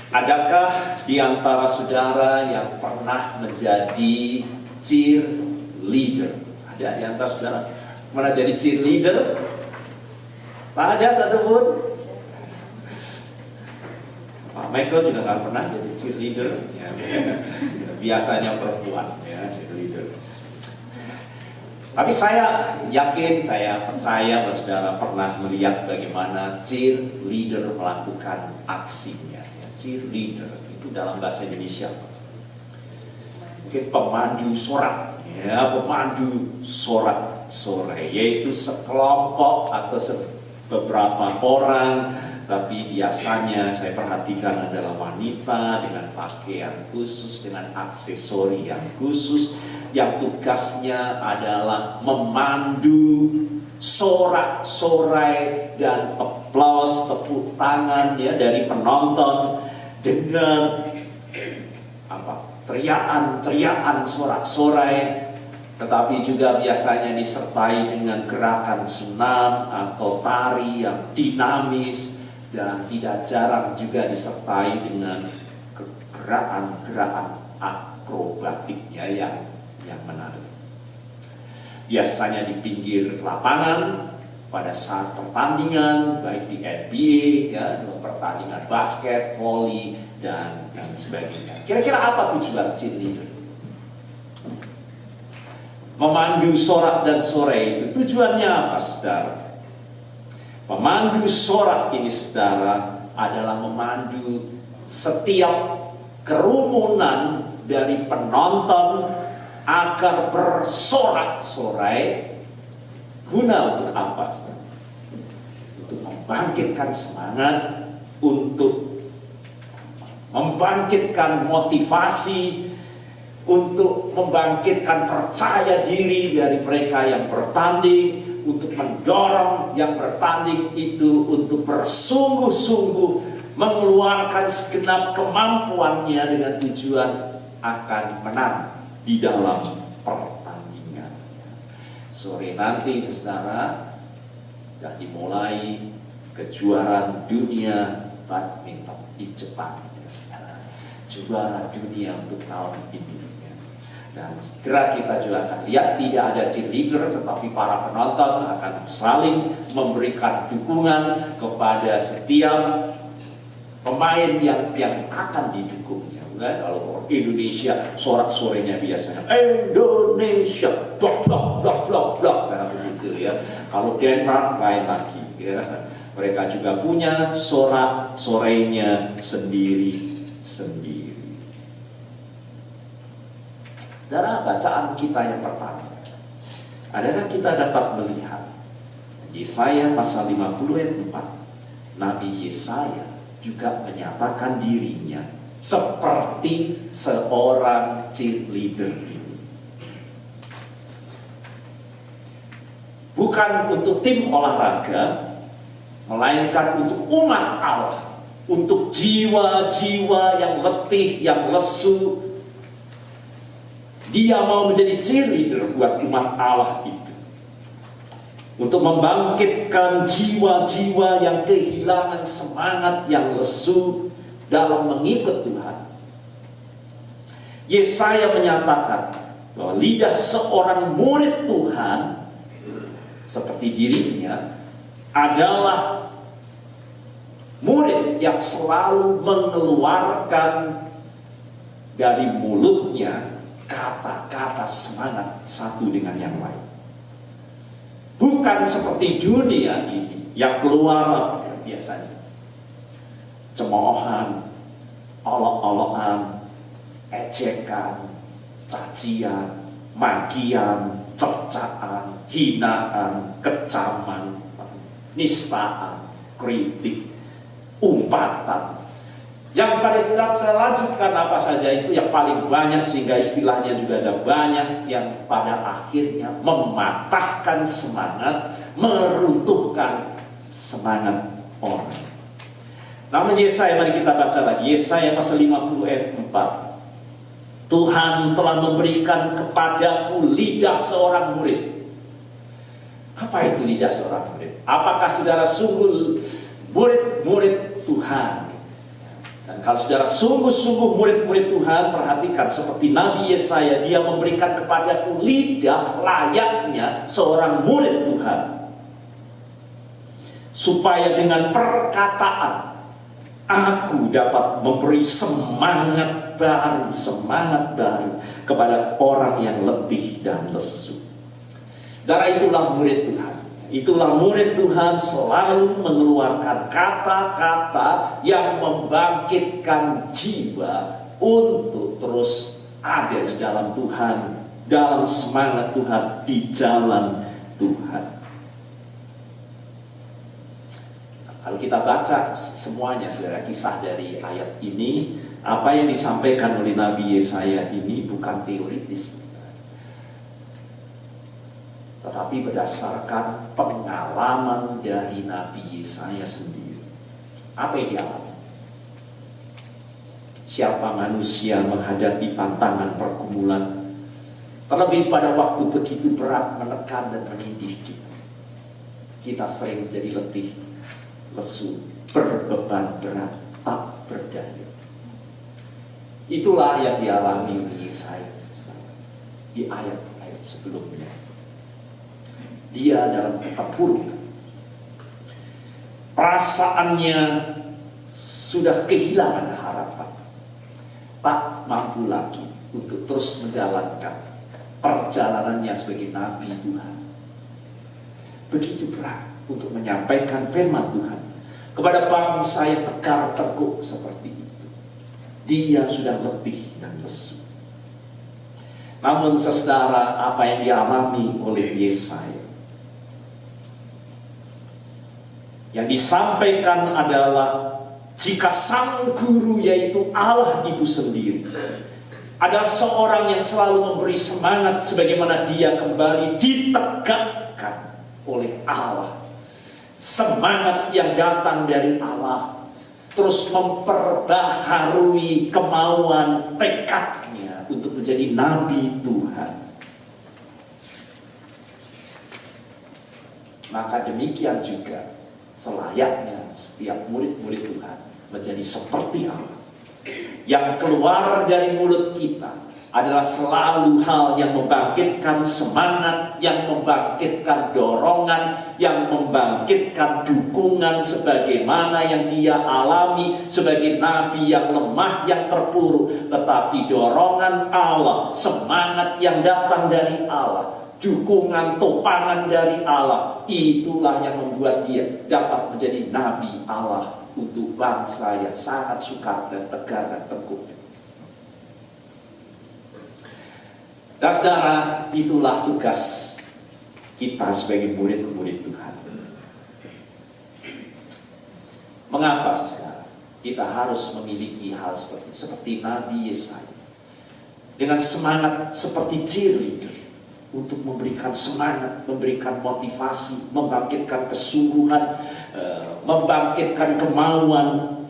Adakah di antara saudara yang pernah menjadi cheerleader? Ada di antara saudara pernah jadi cheerleader? Tak ada satupun. Pak Michael juga nggak pernah jadi cheerleader. Ya, biasanya perempuan ya cheerleader. Tapi saya yakin, saya percaya bahwa saudara pernah melihat bagaimana cheerleader melakukan aksinya. Cheerleader itu dalam bahasa Indonesia mungkin pemandu sorak, ya, pemandu sorak-sorai, yaitu sekelompok atau beberapa orang, tapi biasanya saya perhatikan adalah wanita dengan pakaian khusus, dengan aksesori yang khusus, yang tugasnya adalah memandu sorak-sorai dan aplaus, tepuk tangan ya dari penonton dengan teriakan sorak-sorai, tetapi juga biasanya disertai dengan gerakan senam atau tari yang dinamis, dan tidak jarang juga disertai dengan gerakan akrobatiknya yang menarik. Biasanya di pinggir lapangan pada saat pertandingan, baik di NBA, ya, pertandingan basket, voli, dan sebagainya. Kira-kira apa tujuan cheerleader? Memandu sorak dan sorai itu tujuannya apa, saudara? Memandu sorak ini, saudara, adalah memandu setiap kerumunan dari penonton agar bersorak-sorai. Guna untuk apa? Untuk membangkitkan semangat, untuk membangkitkan motivasi, untuk membangkitkan percaya diri dari mereka yang bertanding, untuk mendorong yang bertanding itu untuk bersungguh-sungguh mengeluarkan segenap kemampuannya dengan tujuan akan menang di dalam pertandingan. Sore nanti, saudara, sudah dimulai kejuaraan dunia badminton di Jepang, saudara. Juara dunia untuk tahun ini. Dan segera kita juga akan lihat tidak ada cheerleader, tetapi para penonton akan saling memberikan dukungan kepada setiap pemain yang akan didukungnya. Kan? Kalau Indonesia sorak-sorenya biasanya Indonesia blok blok blok blok blok, nah begitu ya. Kalau Denmark lain lagi ya. Mereka juga punya sorak-sorenya sendiri-sendiri. Dalam bacaan kita yang pertama, adakah kita dapat melihat Yesaya pasal 50 ayat 4, Nabi Yesaya juga menyatakan dirinya seperti seorang cheerleader ini. Bukan untuk tim olahraga, melainkan untuk umat Allah, untuk jiwa-jiwa yang letih, yang lesu. Dia mau menjadi cheerleader buat umat Allah itu, untuk membangkitkan jiwa-jiwa yang kehilangan semangat, yang lesu dalam mengikut Tuhan. Yesaya menyatakan bahwa lidah seorang murid Tuhan seperti dirinya adalah murid yang selalu mengeluarkan dari mulutnya kata-kata semangat satu dengan yang lain. Bukan seperti dunia ini yang keluar biasanya cemoohan, olok-olokan, ejekan, cacian, makian, cercaan, hinaan, kecaman, nistaan, kritik, umpatan. Yang pada saat saya lanjutkan apa saja itu yang paling banyak, sehingga istilahnya juga ada banyak yang pada akhirnya mematahkan semangat, meruntuhkan semangat orang. Namun Yesaya, mari kita baca lagi Yesaya pasal 50 ayat 4. Tuhan telah memberikan kepadaku lidah seorang murid. Apa itu lidah seorang murid? Apakah saudara sungguh murid-murid Tuhan? Dan kalau saudara sungguh-sungguh murid-murid Tuhan, perhatikan seperti Nabi Yesaya, dia memberikan kepadaku lidah layaknya seorang murid Tuhan, supaya dengan perkataan aku dapat memberi semangat baru kepada orang yang letih dan lesu. Saudara, itulah murid Tuhan. Itulah murid Tuhan, selalu mengeluarkan kata-kata yang membangkitkan jiwa untuk terus ada di dalam Tuhan, dalam semangat Tuhan, di jalan Tuhan. Kalau kita baca semuanya, saudara, kisah dari ayat ini, apa yang disampaikan oleh Nabi Yesaya ini bukan teoritis, tetapi berdasarkan pengalaman dari Nabi Yesaya sendiri. Apa yang dialami? Siapa manusia menghadapi tantangan pergumulan, terlebih pada waktu begitu berat menekan dan menindih kita. Kita sering menjadi letih, lesu, berbeban berat, tak berdaya. Itulah yang dialami oleh Yesaya di ayat-ayat sebelumnya. Dia dalam keterpurukan, perasaannya sudah kehilangan harapan, tak mampu lagi untuk terus menjalankan perjalanannya sebagai nabi Tuhan. Begitu berat untuk menyampaikan firman Tuhan kepada bangsa yang tegar teguk seperti itu. Dia sudah letih dan lesu. Namun saudara, apa yang dialami oleh Yesaya, yang disampaikan adalah jika sang guru, yaitu Allah itu sendiri, ada seorang yang selalu memberi semangat sebagaimana dia kembali ditegakkan oleh Allah. Semangat yang datang dari Allah terus memperbaharui kemauan tekadnya untuk menjadi nabi Tuhan. Maka demikian juga selayaknya setiap murid-murid Tuhan menjadi seperti Allah. Yang keluar dari mulut kita adalah selalu hal yang membangkitkan semangat, yang membangkitkan dorongan, yang membangkitkan dukungan sebagaimana yang dia alami sebagai nabi yang lemah, yang terpuruk. Tetapi dorongan Allah, semangat yang datang dari Allah, dukungan topangan dari Allah, itulah yang membuat dia dapat menjadi nabi Allah untuk bangsa yang sangat sukar dan tegar dan teguh. Dan saudara, itulah tugas kita sebagai murid-murid Tuhan. Mengapa saudara kita harus memiliki hal seperti Nabi Yesaya, dengan semangat seperti cheerleader, untuk memberikan semangat, memberikan motivasi, membangkitkan kesungguhan, membangkitkan kemauan.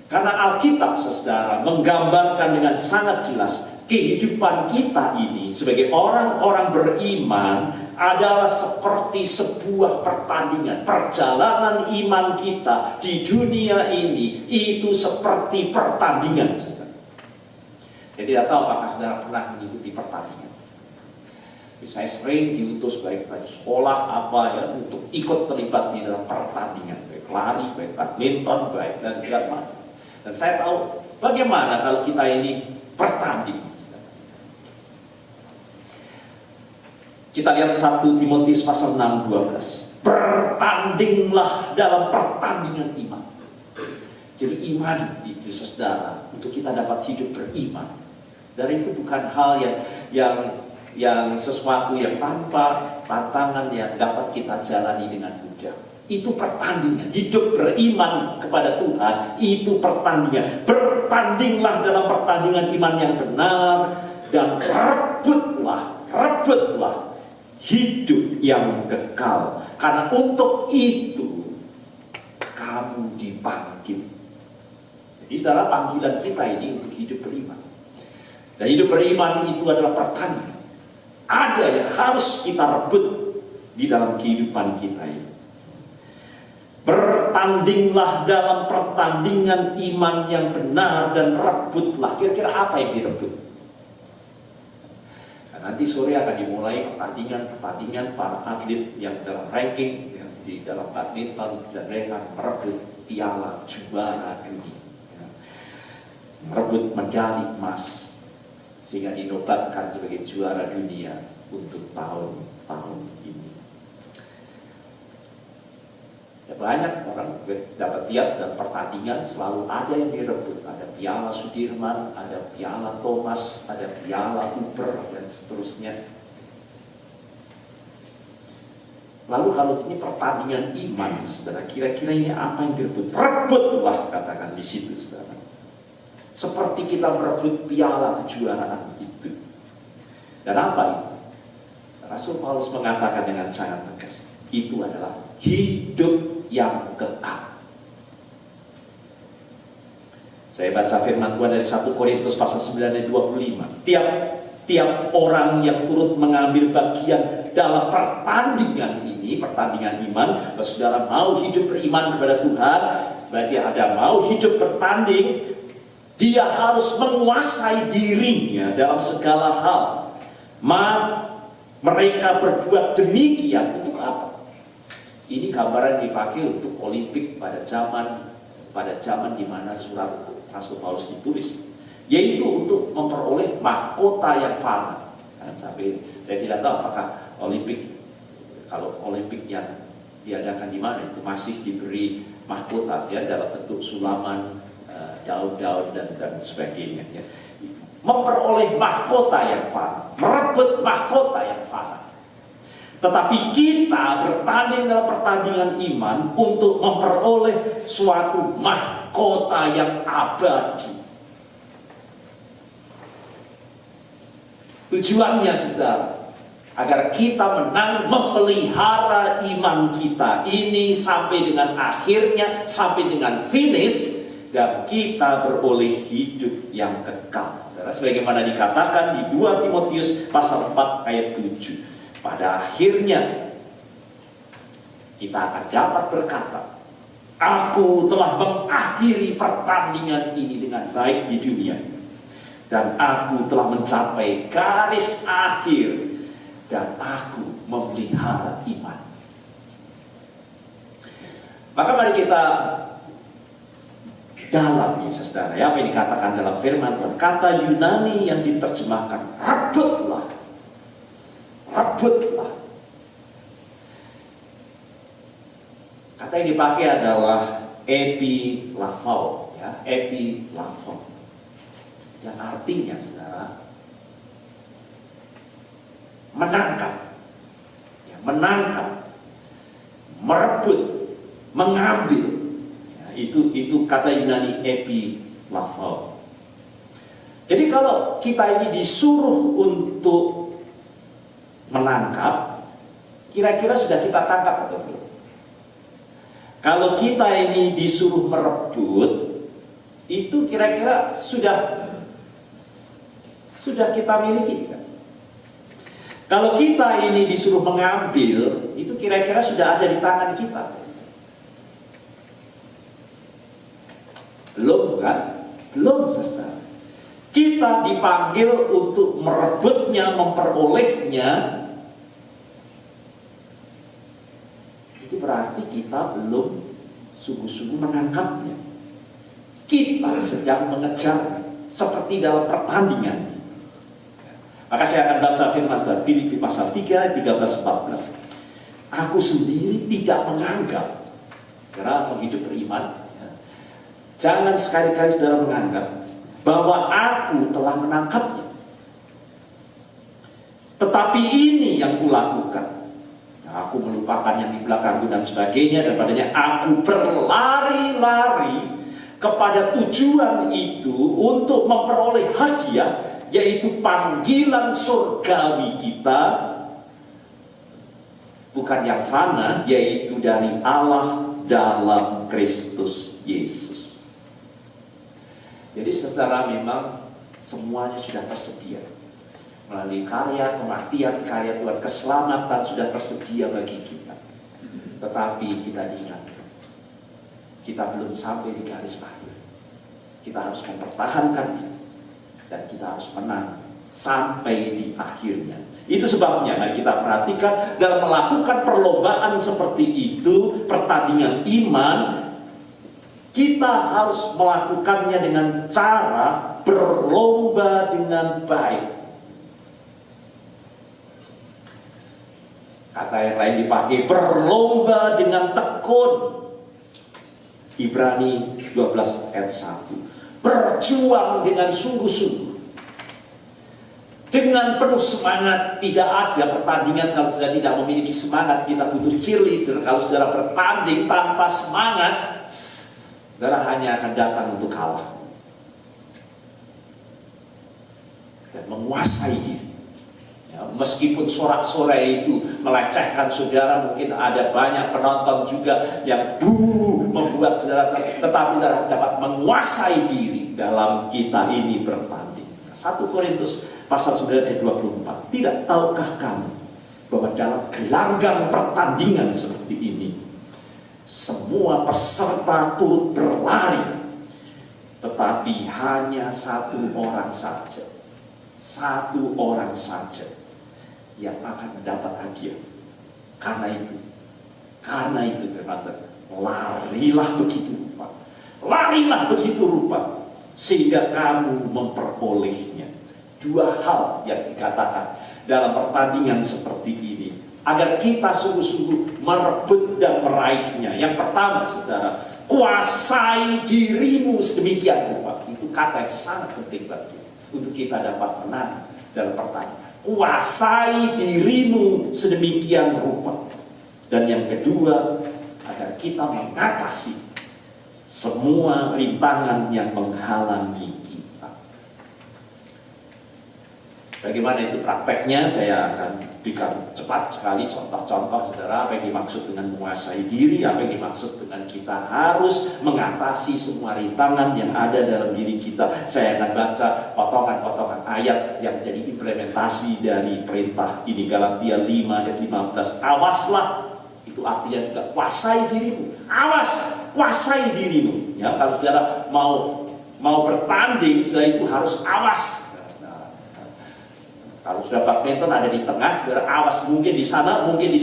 Karena Alkitab, saudara, menggambarkan dengan sangat jelas kehidupan kita ini sebagai orang-orang beriman adalah seperti sebuah pertandingan. Perjalanan iman kita di dunia ini itu seperti pertandingan, saudara. Saya tidak tahu apakah saudara pernah mengikuti pertandingan. Saya sering diutus baik pada sekolah untuk ikut terlibat di dalam pertandingan, baik lari, baik badminton, baik dan macam. Dan saya tahu bagaimana kalau kita ini bertanding. Kita lihat 1 Timotius pasal 6:12. Bertandinglah dalam pertandingan iman. Jadi iman itu, saudara, untuk kita dapat hidup beriman. Dan itu bukan hal yang sesuatu yang tanpa tantangan yang dapat kita jalani dengan mudah. Itu pertandingan. Hidup beriman kepada Tuhan itu pertandingan. Bertandinglah dalam pertandingan iman yang benar, dan rebutlah hidup yang kekal. Karena untuk itu kamu dipanggil. Jadi saudara, panggilan kita ini untuk hidup beriman. Dan hidup beriman itu adalah pertandingan. Ada yang harus kita rebut di dalam kehidupan kita ini. bertandinglah dalam pertandingan iman yang benar dan rebutlah. Kira-kira apa yang direbut? Nah, nanti sore akan dimulai pertandingan para atlet yang dalam ranking ya, di dalam badminton, dan mereka merebut piala juara dunia, ya, merebut medali emas sehingga dinobatkan sebagai juara dunia untuk tahun ini. Ya, banyak orang dapat lihat dalam pertandingan selalu ada yang direbut. Ada piala Sudirman, ada piala Thomas, ada piala Uber, dan seterusnya. Lalu kalau ini pertandingan iman, saudara, kira-kira ini apa yang direbut? Rebutlah, katakan di situ, saudara. Seperti kita merebut piala kejuaraan itu. Dan apa itu? Rasul Paulus mengatakan dengan sangat tegas, itu adalah hidup yang kekal. Saya baca firman Tuhan dari 1 Korintus pasal 9 ayat 25. Tiap orang yang turut mengambil bagian dalam pertandingan ini, pertandingan iman, kalau saudara mau hidup beriman kepada Tuhan, sebagai ada mau hidup bertanding, dia harus menguasai dirinya dalam segala hal. Mereka berbuat demikian untuk apa? Ini gambaran dipakai untuk Olimpik pada zaman di mana surat Rasul Paulus ditulis, yaitu untuk memperoleh mahkota yang fana. Sampai saya tidak tahu apakah kalau Olimpik yang diadakan di mana itu masih diberi mahkota ya dalam bentuk sulaman, daun-daun dan sebagainya. Ya. Memperoleh mahkota yang fana, merebut mahkota yang fana. Tetapi kita bertanding dalam pertandingan iman untuk memperoleh suatu mahkota yang abadi. Tujuannya, saudara, agar kita menang memelihara iman kita ini sampai dengan akhirnya, sampai dengan finish, dan kita beroleh hidup yang kekal. Saudara, sebagaimana dikatakan di 2 Timotius pasal 4 ayat 7. Pada akhirnya kita akan dapat berkata, aku telah mengakhiri pertandingan ini dengan baik di dunia, dan aku telah mencapai garis akhir, dan aku memelihara iman. Maka mari kita dalami, saudara, ya, apa yang dikatakan dalam firman Tuhan. Kata Yunani yang diterjemahkan rebutlah. Rebutlah. Kata yang dipakai adalah epilafau, ya, epilafau. Yang artinya, saudara, menangkap, ya, menangkap, merebut, mengambil. Ya, itu kata Yunani epilafau. Jadi kalau kita ini disuruh untuk menangkap, kira-kira sudah kita tangkap atau belum? Kalau kita ini disuruh merebut, itu kira-kira sudah kita miliki kan? Kalau kita ini disuruh mengambil, itu kira-kira sudah ada di tangan kita. Belum kan? Belum, saudara. Kita dipanggil untuk merebutnya, memperolehnya. Itu berarti kita belum sungguh-sungguh menangkapnya. Kita sedang mengejar seperti dalam pertandingan. Maka saya akan baca firman Tuhan Filipi pasal 3 13-14. Aku sendiri tidak menganggap, karena mau hidup beriman, ya, jangan sekali-kali saudara menganggap bahwa aku telah menangkapnya. Tetapi ini yang kulakukan, aku melupakan yang di belakangku dan sebagainya, dan padanya aku berlari-lari kepada tujuan itu untuk memperoleh hadiah, yaitu panggilan surgawi kita, bukan yang fana, yaitu dari Allah dalam Kristus Yesus. Jadi saudara, memang semuanya sudah tersedia melalui karya kematian, karya Tuhan, keselamatan sudah tersedia bagi kita. Tetapi kita diingatkan, kita belum sampai di garis akhir. Kita harus mempertahankan itu, dan kita harus menang sampai di akhirnya. Itu sebabnya mari kita perhatikan dalam melakukan perlombaan seperti itu, pertandingan iman, kita harus melakukannya dengan cara berlomba dengan baik. Kata yang lain dipakai, berlomba dengan tekun. Ibrani 12 ayat 1. Berjuang dengan sungguh-sungguh, dengan penuh semangat. Tidak ada pertandingan kalau sudah tidak memiliki semangat. Kita butuh cheerleader. Kalau saudara bertanding tanpa semangat, saudara hanya akan datang untuk kalah dan menguasai diri. Ya, meskipun sorak-sorai itu melecehkan saudara, mungkin ada banyak penonton juga yang membuat saudara, tetapi saudara dapat menguasai diri dalam kita ini bertanding. 1 Korintus pasal 9 ayat 24. Tidak tahukah kamu bahwa dalam gelanggang pertandingan seperti ini, semua peserta turut berlari, tetapi hanya satu orang saja yang akan mendapat hadiah. Karena itu larilah begitu rupa sehingga kamu memperolehnya. 2 hal yang dikatakan dalam pertandingan seperti ini agar kita sungguh-sungguh merebut dan meraihnya. Yang pertama, saudara, kuasai dirimu sedemikian rupa. Itu kata yang sangat penting bagi untuk kita dapat menang dalam pertandingan. Kuasai dirimu sedemikian rupa. Dan yang kedua, agar kita mengatasi semua rintangan yang menghalangi kita. Bagaimana itu prakteknya? Saya akan berikan cepat sekali contoh-contoh, saudara, apa yang dimaksud dengan menguasai diri, apa yang dimaksud dengan kita harus mengatasi semua rintangan yang ada dalam diri kita. Saya akan baca potongan-potongan ayat yang menjadi implementasi dari perintah ini. Galatia 5 ayat 15. Awaslah, itu artinya juga kuasai dirimu. Awas, kuasai dirimu. Ya, kalau saudara mau bertanding, saudara itu harus awas. Kalau sudah badminton ada di tengah, saudara awas, mungkin di sana, mungkin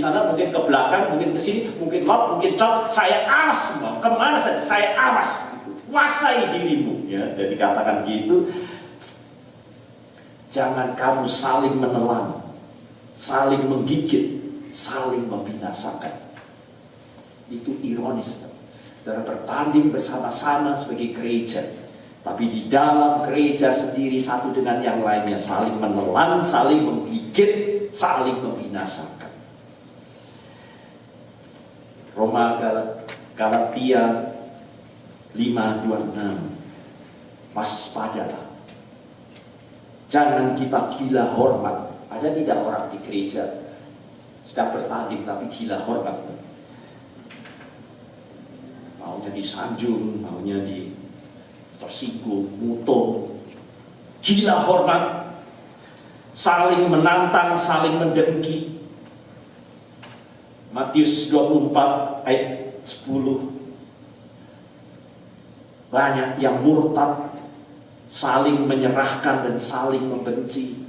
ke belakang, mungkin ke sini, mungkin lob, mungkin chop. Saya awas semua, kemana saja saya awas. Kuasai dirimu, ya. Dan dikatakan gitu. Jangan kamu saling menelan, saling menggigit, saling membinasakan. Itu ironis. Saudara bertanding bersama-sama sebagai gereja, tapi di dalam gereja sendiri satu dengan yang lainnya saling menelan, saling menggigit, saling membinasakan. Galatia 5:26. Waspadalah, jangan kita gila hormat. Ada tidak orang di gereja sedang bertanding tapi gila hormat? Maunya disanjung, maunya tersinggung, mutung, gila hormat, saling menantang, saling mendengki. Matius 24 ayat 10. Banyak yang murtad, saling menyerahkan dan saling membenci.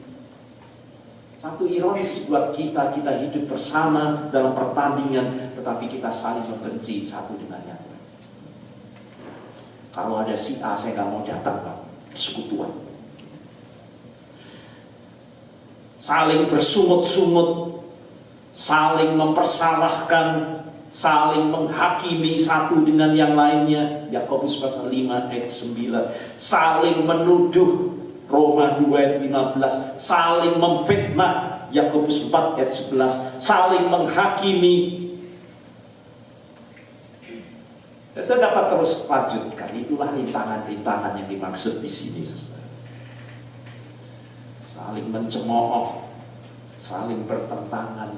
Satu ironis buat kita hidup bersama dalam pertandingan, tetapi kita saling membenci satu dengan yang lain. Kalau ada si A, saya nggak mau datang, Pak, persekutuan. Saling bersungut-sungut, saling mempersalahkan, saling menghakimi satu dengan yang lainnya. Yakobus pasal 5 ayat 9. Saling menuduh, Roma 2 ayat 15. Saling memfitnah, Yakobus 4 ayat 11. Saling menghakimi. Dan saya dapat terus lanjutkan. Itulah rintangan-rintangan yang dimaksud di sini, saudara. Saling mencemooh, saling bertentangan.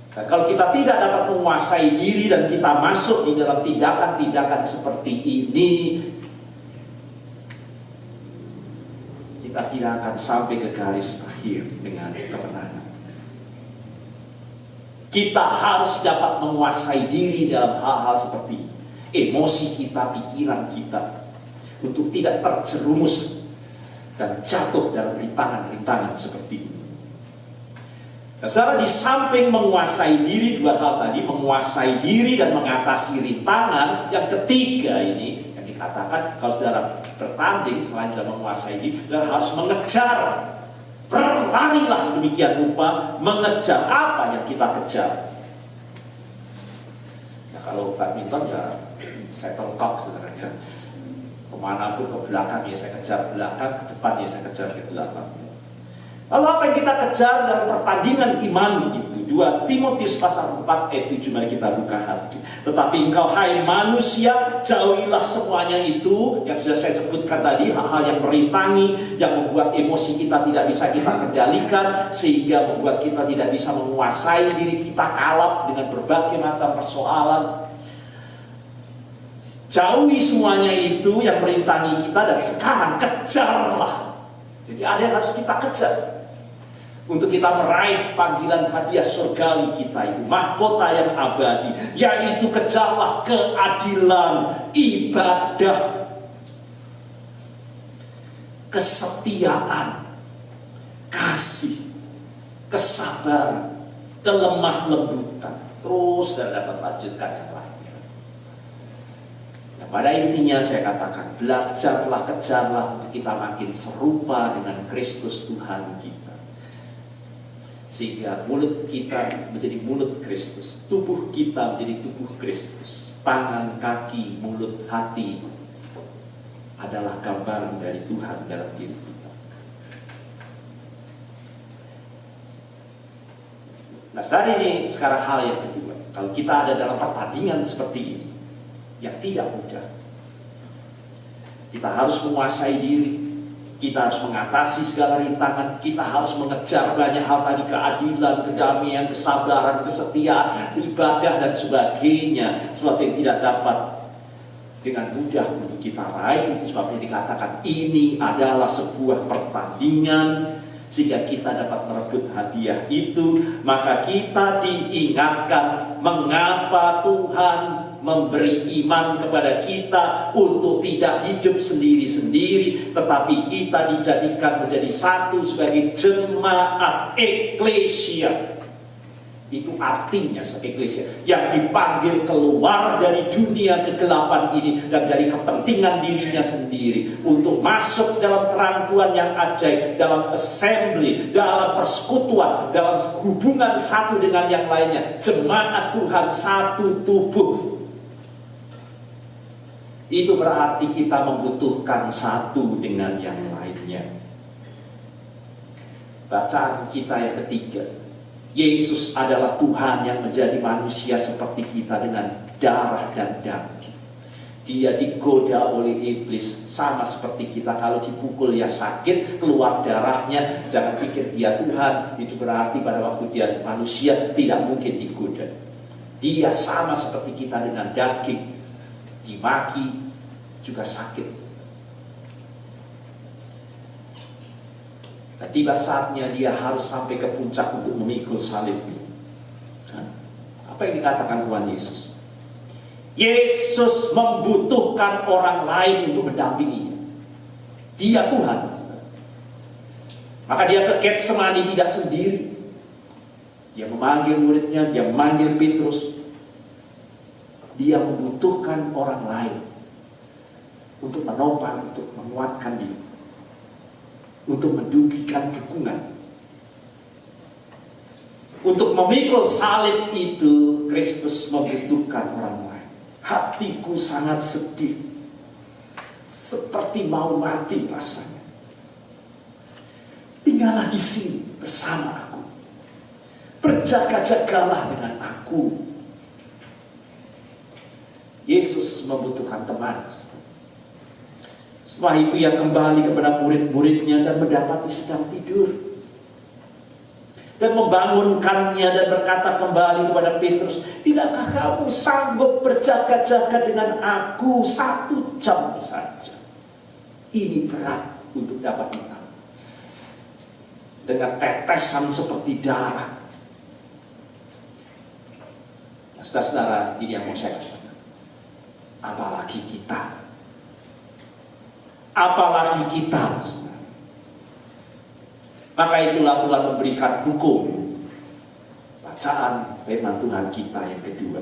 Nah, kalau kita tidak dapat menguasai diri dan kita masuk di dalam tindakan-tindakan seperti ini, kita tidak akan sampai ke garis akhir dengan kemenangan. Kita harus dapat menguasai diri dalam hal-hal seperti ini. Emosi kita, pikiran kita, untuk tidak terjerumus dan jatuh dalam rintangan-rintangan seperti ini. Nah, saudara, di samping menguasai diri, dua hal tadi, menguasai diri dan mengatasi rintangan, yang ketiga ini yang dikatakan kalau saudara bertanding, selain sudah menguasai diri, saudara harus mengejar. Berlarilah sedemikian rupa mengejar apa yang kita kejar. Nah, kalau badminton ya shuttlecock sebenarnya, kemanapun, ke belakang ya saya kejar belakang, ke depan ya saya kejar ke belakang. Lalu apa yang kita kejar dalam pertandingan iman itu? 2 Timotius pasal 4 ayat 7, mari kita buka hati. Tetapi engkau hai manusia, jauhilah semuanya itu yang sudah saya sebutkan tadi, hal-hal yang merintangi, yang membuat emosi kita tidak bisa kita kendalikan, sehingga membuat kita tidak bisa menguasai diri kita, kalap dengan berbagai macam persoalan. Jauhi semuanya itu yang merintangi kita, dan sekarang kejarlah. Jadi ada yang harus kita kejar untuk kita meraih panggilan hadiah surgawi kita itu, mahkota yang abadi, yaitu kejarlah keadilan, ibadah, kesetiaan, kasih, kesabaran, kelemah lembutan. Terus dan dapat lanjutkan yang lainnya. Nah, pada intinya saya katakan, belajarlah, kejarlah untuk kita makin serupa dengan Kristus Tuhan kita. Sehingga mulut kita menjadi mulut Kristus, tubuh kita menjadi tubuh Kristus, tangan, kaki, mulut, hati adalah gambaran dari Tuhan dalam diri kita. Nah, saat ini sekarang hal yang kedua, kalau kita ada dalam pertandingan seperti ini yang tidak mudah, kita harus menguasai diri. Kita harus mengatasi segala rintangan. Kita harus mengejar banyak hal tadi, keadilan, kedamaian, kesabaran, kesetiaan, ibadah dan sebagainya. Sesuatu yang tidak dapat dengan mudah untuk kita raih. Itu sebabnya dikatakan ini adalah sebuah pertandingan, sehingga kita dapat merebut hadiah itu. Maka kita diingatkan mengapa Tuhan memberi iman kepada kita untuk tidak hidup sendiri-sendiri, tetapi kita dijadikan menjadi satu sebagai jemaat eklesia. Itu artinya eklesia yang dipanggil keluar dari dunia kegelapan ini dan dari kepentingan dirinya sendiri untuk masuk dalam terang Tuhan yang ajaib, dalam assembly, dalam persekutuan, dalam hubungan satu dengan yang lainnya. Jemaat Tuhan satu tubuh. Itu berarti kita membutuhkan satu dengan yang lainnya. Bacaan kita yang ketiga, Yesus adalah Tuhan yang menjadi manusia seperti kita dengan darah dan daging. Dia digoda oleh iblis sama seperti kita. Kalau dipukul ya sakit, keluar darahnya. Jangan pikir dia Tuhan, itu berarti pada waktu dia manusia tidak mungkin digoda. Dia sama seperti kita dengan daging, dimaki juga sakit. Dan tiba saatnya dia harus sampai ke puncak untuk memikul salib ini. Apa yang dikatakan Tuhan Yesus? Yesus membutuhkan orang lain untuk mendampinginya. Dia Tuhan. Maka dia ke Getsemani tidak sendiri. Dia memanggil muridnya, dia memanggil Petrus. Dia membutuhkan orang lain untuk menopang, untuk menguatkan dia, untuk mendugikan dukungan. Untuk memikul salib itu, Kristus membutuhkan orang lain. Hatiku sangat sedih, seperti mau mati rasanya. Tinggallah di sini bersama aku, berjaga-jagalah dengan aku. Yesus membutuhkan teman. Setelah itu ia kembali kepada murid-muridnya dan mendapati sedang tidur. Dan membangunkannya dan berkata kembali kepada Petrus, tidakkah kamu sanggup berjaga-jaga dengan aku 1 jam saja? Ini berat untuk dapat ditanggung. Dengan tetesan seperti darah, Saudara-saudara, ini yang mau saya katakan. Apalagi kita. Apalagi kita. Maka itulah Tuhan memberikan hukum. Bacaan firman Tuhan kita yang kedua.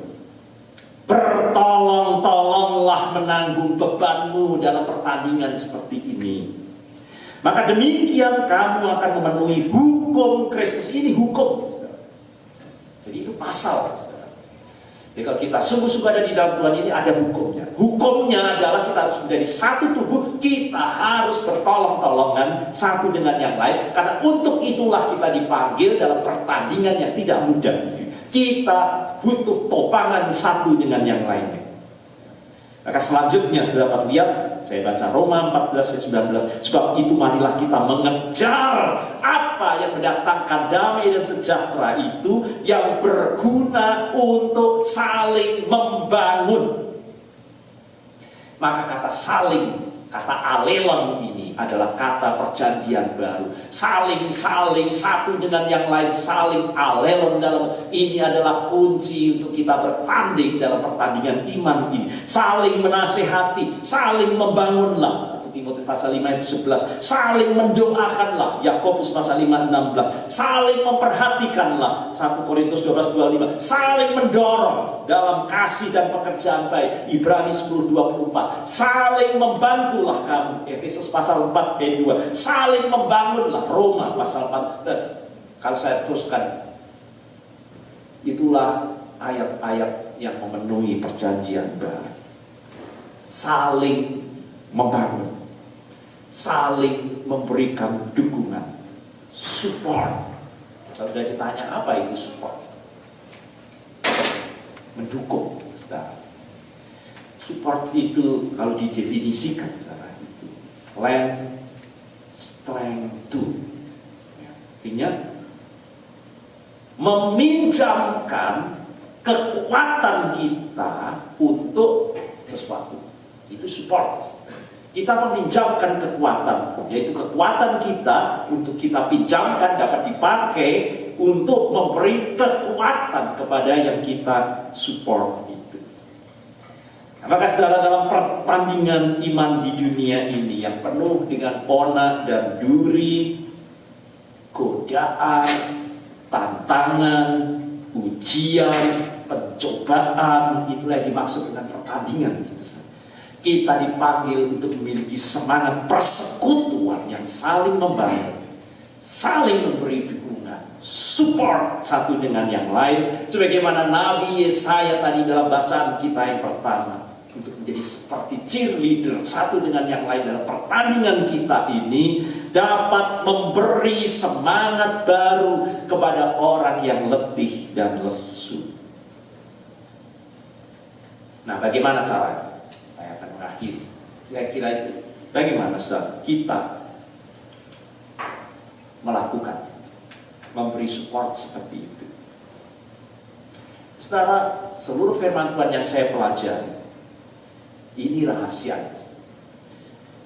Bertolong-tolonglah menanggung bebanmu dalam pertandingan seperti ini. Maka demikian kamu akan memenuhi hukum Kristus. Ini hukum. Jadi itu pasal. Jadi kalau kita sungguh-sungguh ada di dalam Tuhan ini, ada hukumnya. Hukumnya adalah kita harus menjadi satu tubuh. Kita harus bertolong-tolongan satu dengan yang lain. Karena untuk itulah kita dipanggil dalam pertandingan yang tidak mudah. Kita butuh topangan satu dengan yang lainnya. Maka selanjutnya saudara dapat lihat, saya baca Roma 14:19. Sebab itu marilah kita mengejar apa yang mendatangkan damai dan sejahtera itu, yang berguna untuk saling membangun. Maka kata saling, kata alelon ini adalah kata perjanjian baru. Saling satu dengan yang lain, saling alelon dalam ini adalah kunci untuk kita bertanding dalam pertandingan iman ini. Saling menasehati, saling membangunlah. 1 Timotius pasal 5 ayat 11. Saling mendoakanlah. Yakobus pasal 5 16. Saling memperhatikanlah. 1 Korintus 12:25. Saling mendorong dalam kasih dan pekerjaan baik. Ibrani 10:24. Saling membantulah kamu. Efesus pasal 4 ayat 2. Saling membangunlah. Roma pasal 14. Kalau saya teruskan, itulah ayat-ayat yang memenuhi perjanjian baru. Saling membangun, saling memberikan dukungan, support. Kalau sudah ditanya apa itu support, mendukung, saudara. Support itu kalau didefinisikan, saudara, itu lend strength to. Artinya meminjamkan kekuatan kita untuk sesuatu. Itu support. Kita meminjamkan kekuatan, yaitu kekuatan kita untuk kita pinjamkan dapat dipakai untuk memberi kekuatan kepada yang kita support itu. Nah, maka saudara, dalam pertandingan iman di dunia ini yang penuh dengan onak dan duri, godaan, tantangan, ujian, pencobaan, itulah yang dimaksud dengan pertandingan itu. Kita dipanggil untuk memiliki semangat persekutuan yang saling membangun, saling memberi dukungan, support satu dengan yang lain. Sebagaimana Nabi Yesaya tadi dalam bacaan kita yang pertama, untuk menjadi seperti cheerleader satu dengan yang lain dalam pertandingan kita ini, dapat memberi semangat baru kepada orang yang letih dan lesu. Nah, bagaimana caranya? Saya akan mengakhiri. Kira-kira itu bagaimana saudara kita melakukan, memberi support seperti itu. Saudara, seluruh firman Tuhan yang saya pelajari, ini rahasia.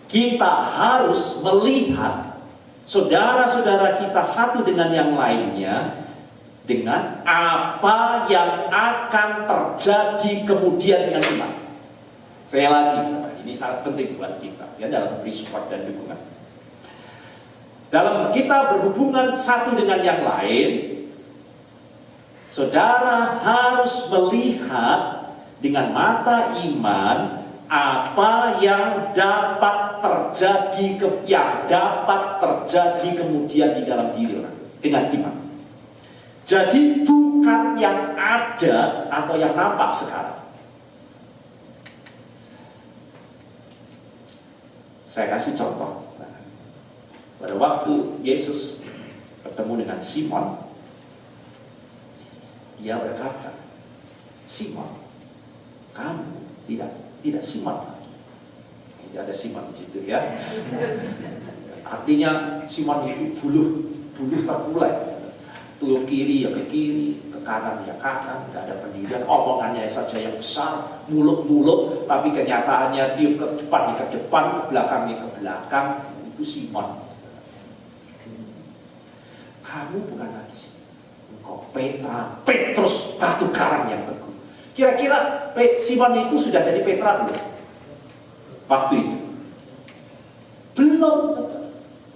Kita harus melihat saudara-saudara kita satu dengan yang lainnya dengan apa yang akan terjadi kemudian dengan iman. Saya lagi, ini sangat penting buat kita ya, dalam memberi support dan dukungan. Dalam kita berhubungan satu dengan yang lain, saudara harus melihat dengan mata iman apa yang dapat terjadi kemudian di dalam diri orang dengan iman. Jadi bukan yang ada atau yang nampak sekarang. Saya kasih contoh. Pada waktu Yesus bertemu dengan Simon, dia berkata, Simon, kamu tidak Simon lagi. Tidak ada Simon di situ ya. Artinya Simon itu buluh terkulai. Tuyul kiri ya ke kiri, ke kanan ya kanan, tidak ada pendirian. Omongannya saja yang besar, muluk-muluk, tapi kenyataannya tiup ke depan ya ke depan, ke belakang ya ke belakang. Itu Simon. Kamu bukan lagi Simon. Engkau Petrus, batu karang yang teguh. Kira-kira Simon itu sudah jadi Petra belum? Waktu itu belum, saudara.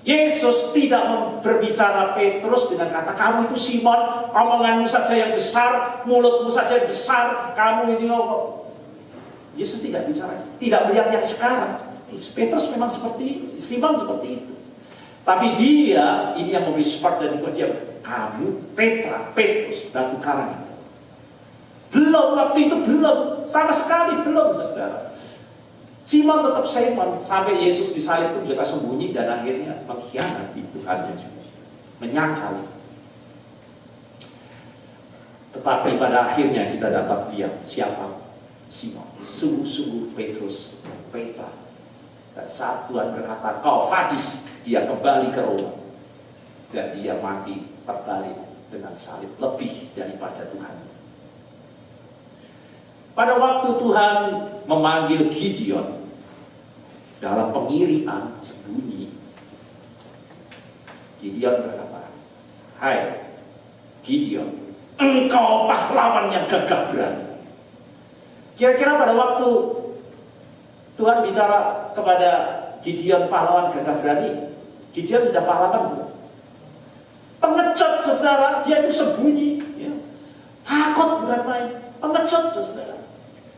Yesus tidak berbicara Petrus dengan kata, kamu itu Simon, omonganmu saja yang besar, mulutmu saja yang besar, kamu ini Yesus tidak bicara, tidak melihat yang sekarang. Petrus memang seperti Simon seperti itu. Tapi dia ini yang memberi spark dan dia, kamu Petrus, batu karang itu. Belum, waktu itu belum, sama sekali belum, saudara. Simon tetap Simon, sampai Yesus disalib pun juga sembunyi dan akhirnya mengkhianati Tuhannya juga, menyangkal. Tetapi pada akhirnya kita dapat lihat siapa Simon, sungguh-sungguh Petra. Dan saat Tuhan berkata, kau fadis, dia kembali ke Roma dan dia mati terbalik dengan salib lebih daripada Tuhan. Pada waktu Tuhan memanggil Gideon dalam pengirian sembunyi, Gideon berkata, hai Gideon, engkau pahlawan yang gagah berani. Kira-kira pada waktu Tuhan bicara kepada Gideon pahlawan gagah berani, Gideon sudah pahlawan belum? Pengecut, saudara, dia itu sembunyi, ya. Takut bermain, pengecut, saudara.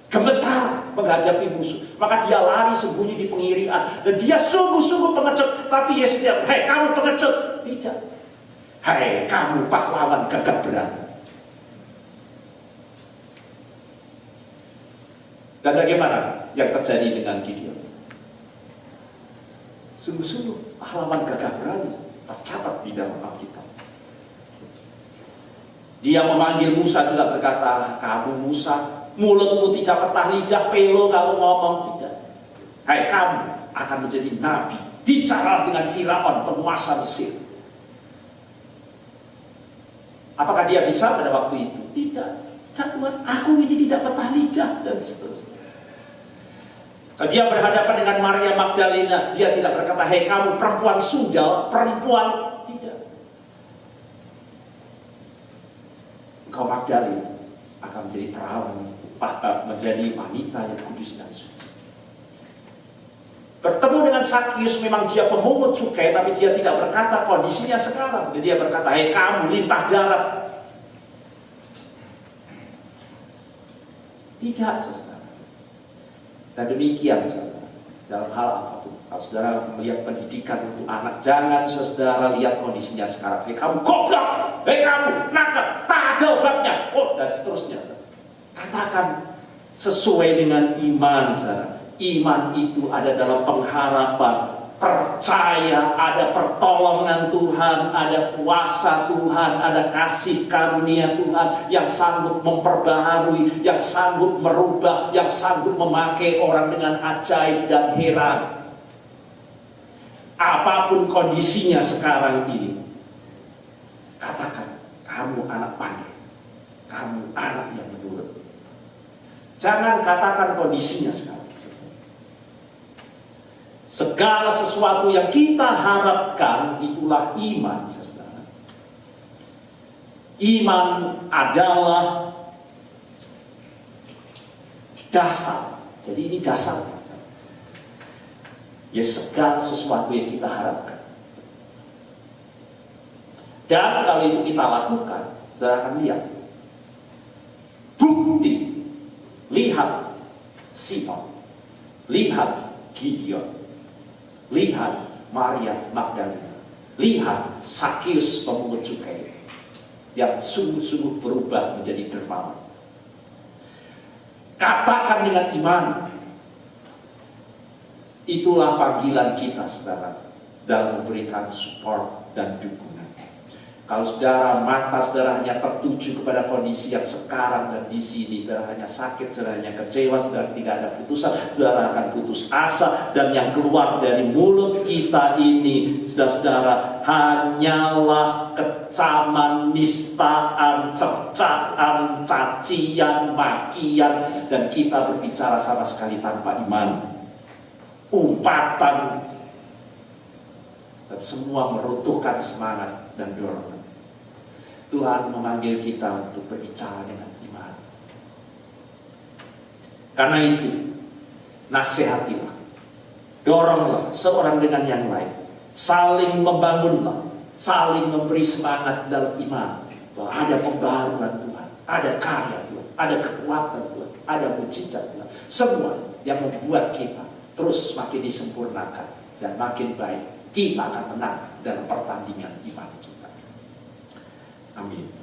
Gemetar menghadapi musuh, maka dia lari sembunyi di pengirian dan dia sungguh-sungguh pengecut. Tapi Yesus tidak, hei kamu pengecut, tidak, hei kamu pahlawan gagah berani. Dan bagaimana yang terjadi dengan Gideon? Sungguh-sungguh pahlawan gagah berani tercatat di dalam Alkitab. Dia memanggil Musa juga berkata, kamu Musa, mulutmu tidak petah lidah pelo kalau ngomong, tidak. Hai kamu akan menjadi nabi, bicara dengan Firaun penguasa Mesir. Apakah dia bisa pada waktu itu? Tidak. Tidak Tuhan, aku ini tidak petah lidah dan seterusnya. Kalau dia berhadapan dengan Maria Magdalena, dia tidak berkata, hei kamu perempuan sundal, perempuan, tidak. Engkau Magdalena akan menjadi perawan, menjadi wanita yang kudus dan suci. Bertemu dengan Sakius, memang dia pemungut cukai, tapi dia tidak berkata kondisinya sekarang. Dia berkata, hei kamu lintah darat. Tidak, saudara. Dan demikian, saudara, dalam hal apapun. Kalau saudara melihat pendidikan untuk anak, jangan saudara lihat kondisinya sekarang. Hei kamu goblok, hei kamu nakal, tak ada obatnya, dan seterusnya. Katakan sesuai dengan iman, saudara. Iman itu ada dalam pengharapan, percaya ada pertolongan Tuhan, ada kuasa Tuhan, ada kasih karunia Tuhan yang sanggup memperbaharui, yang sanggup merubah, yang sanggup memakai orang dengan ajaib dan heran. Apapun kondisinya sekarang ini, katakan, kamu anak pandai, kamu anak yang menurut. Jangan katakan kondisinya sekarang. Segala sesuatu yang kita harapkan itulah iman, saudara. Iman adalah dasar. Jadi ini dasar. Ya segala sesuatu yang kita harapkan. Dan kalau itu kita lakukan, saudara akan lihat bukti. Lihat Simon, lihat Gideon, lihat Maria Magdalena, lihat Sakius pemungut cukai yang sungguh-sungguh berubah menjadi dermawan. Katakan dengan iman. Itulah panggilan kita, saudara, dalam memberikan support dan dukungan. Kalau saudara, mata saudara hanya tertuju kepada kondisi yang sekarang dan di sini, saudara hanya sakit, saudara hanya kecewa, saudara tidak ada putusan, saudara akan putus asa, dan yang keluar dari mulut kita ini, saudara-saudara, hanyalah kecaman, nistaan, cercaan, cacian, makian, dan kita berbicara sama sekali tanpa iman, umpatan, dan semua meruntuhkan semangat dan dorongan. Tuhan memanggil kita untuk berbicara dengan iman. Karena itu, nasihatilah, doronglah seorang dengan yang lain, saling membangunlah, saling memberi semangat dalam iman, bahwa ada pembaharuan Tuhan, ada karya Tuhan, ada kekuatan Tuhan, ada mujizat Tuhan. Semua yang membuat kita terus makin disempurnakan dan makin baik. Kita akan menang dalam pertandingan iman kita. Amin.